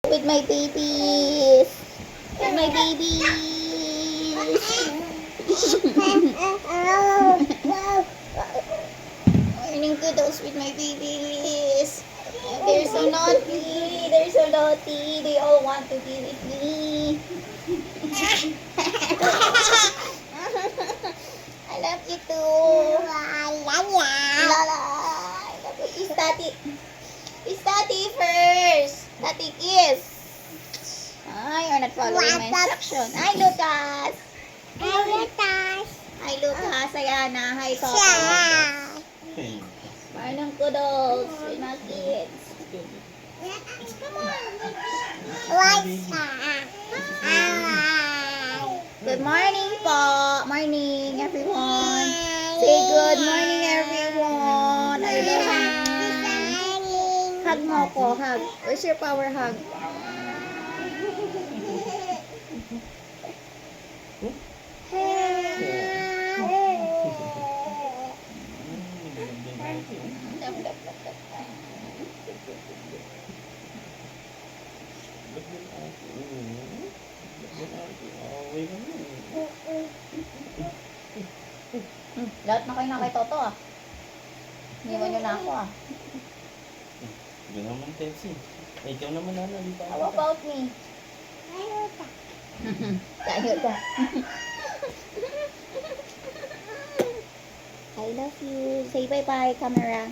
With my babies. With my babies. Morning kudos with my babies. They're so naughty. They're so naughty. They all want to be with me. I love you too. Lala. I love you. Kiss Tati. Kiss Tati first. Tati kiss. Ay, you're not following my instruction. Hi, Lucas. Hi, Lucas. Ayan na. Hi, Toto. Morning kudos with my kids. Good morning po. Morning, everyone. Say good morning, everyone. I love you. Hug mo po, hug. Where's your power hug? Lahat na kayo na kay Toto ah. Iniwan nyo na ako ah. Ikaw naman, Tessie. Ikaw naman, Nana. How about me? Tayo ka. I love you. Say bye-bye, camera.